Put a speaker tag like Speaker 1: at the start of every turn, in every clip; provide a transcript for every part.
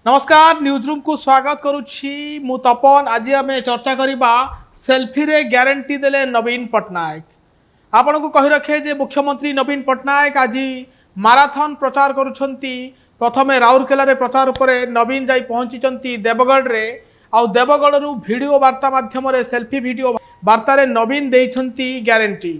Speaker 1: नमस्कार news room को स्वागत करुछि मु तपन। आज आम चर्चा करबा सेल्फी रे ग्यारंटी देले नवीन पट्टनायक। आपण को कहि रखे जे मुख्यमंत्री नवीन पट्टनायक आज माराथन प्रचार करुछंती। प्रथमे राउरकेला रे प्रचार उपरे नवीन जाई पहुंची देवगढ़ रे आउ देवगढ़ रु वीडियो वार्ता माध्यम रे सेल्फी वीडियो वार्ता रे नवीन देइछंती ग्यारंटी।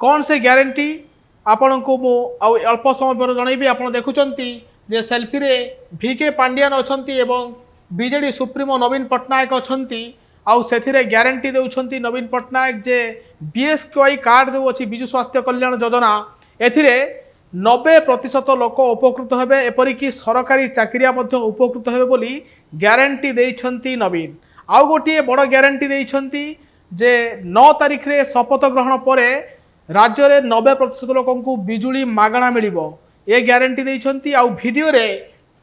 Speaker 1: कौन से ग्यारंटी आपण को मु आउ अल्प समय पर जनइबी। आपण देखुचंती जे सेल्फी रे भिके पांडियान अछंती एवं बीजेडी सुप्रीमो नवीन पट्टनायक अछंती। आउ सेथिरे ग्यारंटी देउछंती नवीन पट्टनायक जे बीएसकेवाई कार्ड जो अछि बिजु स्वास्थ्य कल्याण योजना एथिरे 90% लोक उपकृत हेबे, एपरिकी सरकारी चाकरिया मध्य उपकृत हेबे बोली ग्यारंटी देइछंती नवीन। आउ गोटे बड़ ग्यारंटी देइछंती जे 9 तारिख रे शपथ ग्रहण परे राज्य रे 90% लोकन को बिजुली मागणा मिलिबो ये ग्यारंटी देइछंती। आउ वीडियो रे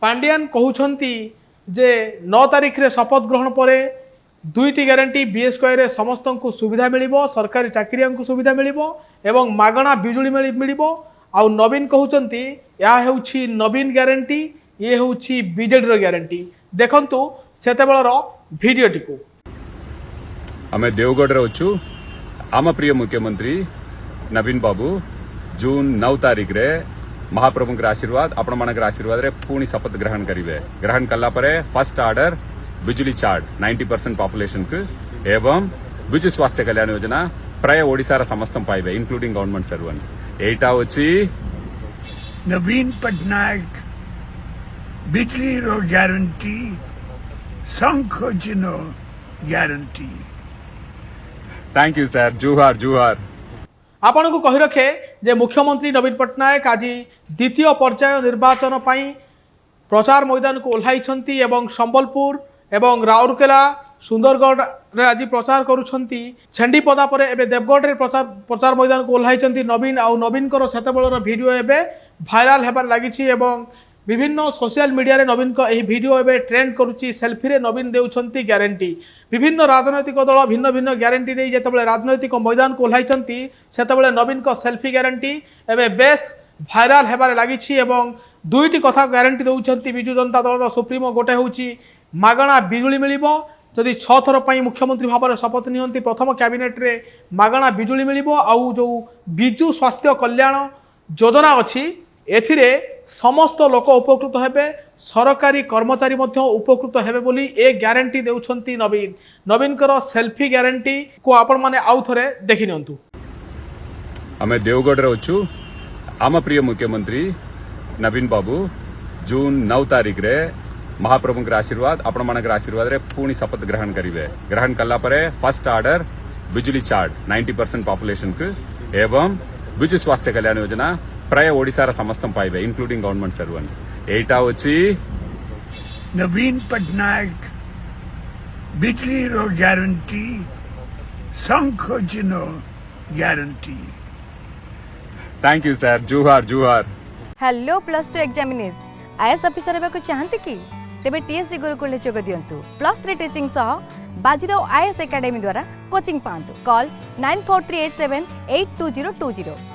Speaker 1: पांडियान कहउछंती जे 9 तारिख रे शपथ ग्रहण परे दुईटी ग्यारंटी बीएसकेवाई रे समस्त को सुविधा मिलिबो, सरकारी चाकरिया को सुविधा मिलिबो एवं मागणा बिजुली मिलिबो। आउ नवीन कहउछंती या हेउछि नवीन ग्यारंटी, ये हेउछि बीजेडी रो ग्यारंटी। देखंतु सेतेबेलर वीडियो टिकु।
Speaker 2: आमे देवगढ़ रे अछु। आम प्रिय मुख्यमंत्री नवीन बाबू जून 9 तारिख रे महाप्रभु के आशीर्वाद आपण मानक आशीर्वाद रे पुणी शपथ ग्रहण करिवे। ग्रहण कला परे फर्स्ट ऑर्डर बिजुली चार्ज 90% पॉपुलेशन को एवं बिजु स्वास्थ्य कल्याण योजना प्राय ओडिसा समस्त पाइबे इंक्लूडिंग गवर्नमेंट सर्वेंट्स। एटा होची
Speaker 3: नवीन पट्टनायक बिजली रो ग्यारंटी संखोजनो ग्यारंटी।
Speaker 2: Thank you sir. जुहार जुहार।
Speaker 1: आपण को कहि रखे जे मुख्यमंत्री नवीन पट्टनायक आज द्वितीय पर्याय निर्वाचन पाई प्रचार मैदान को ओह्लाइछंती एवं संबलपुर एवं राउरकेला सुंदरगढ़ रे आज प्रचार करुछंती। छेंडीपदा परे एबे देवगढ़ रे प्रचार मैदान को ओह्लाइछंती नवीन। आउ नवीन कर सेतेबेलर वीडियो एबे भाइराल हेबार लागिछि एवं विभिन्न सोशल मीडिया रे नवीन को एही वीडियो एबे ट्रेंड करुछि। सेल्फी रे नवीन देउछंती ग्यारंटी। विभिन्न राजनैतिक दल भिन्न भिन्न ग्यारंटी नै जेतेबेले राजनैतिक मैदान को ओह्लाइछंती सेतेबेले नवीन को सेल्फी ग्यारंटी एबे बेस भाइराल हेबार लागिछि एवं दुईटी कथा ग्यारंटी देउछंती बिजु जनता दल सुप्रीमो। गोटे होउछि मागणा बिजुली मिलिबो, जदि 6 थर पई मुख्यमंत्री भाव में शपथ नियंती प्रथम कैबिनेट रे मागणा बिजुली मिलिबो। आउ जो बिजु स्वास्थ्य कल्याण योजना अछि एथिरे समस्त लोक उपकृत हेबे, सरकारी कर्मचारी मध्य उपकृत हेबे बोली ए ग्यारंटी देउछंती नवीन। नवीन कर सेल्फी ग्यारंटी को आपण माने आउ थरे देखि नियंतु।
Speaker 2: आमे देवगढ़ रे अछु। आम प्रिय मुख्यमंत्री नवीन बाबू जून 9 तारिख रे महाप्रभु के आशीर्वाद आपण मानक आशीर्वाद रे पुणी शपथ ग्रहण करिवे। ग्रहण कला परे फर्स्ट ऑर्डर बिजुली चार्ज 90% पॉपुलेशन को एवं बिजु स्वास्थ्य कल्याण योजना प्राय ओडिसा समस्त पाइबे इंक्लूडिंग गवर्नमेंट सर्वेंट्स। एटा होची
Speaker 3: नवीन पट्टनायक बिजली रो ग्यारंटी संखोजनो ग्यारंटी।
Speaker 2: Thank you sir. जुहार जुहार।
Speaker 4: हेलो +2 एग्जामिनीज आईएएस ऑफिसर हेबाकु चाहନ୍ତି कि तेबे टीएससी गुरुकुल जोग दियंतु। +3 टीचिंग सह बाजीराव आईएएस एकेडमी द्वारा कोचिंग पांतु। कॉल 9438782020।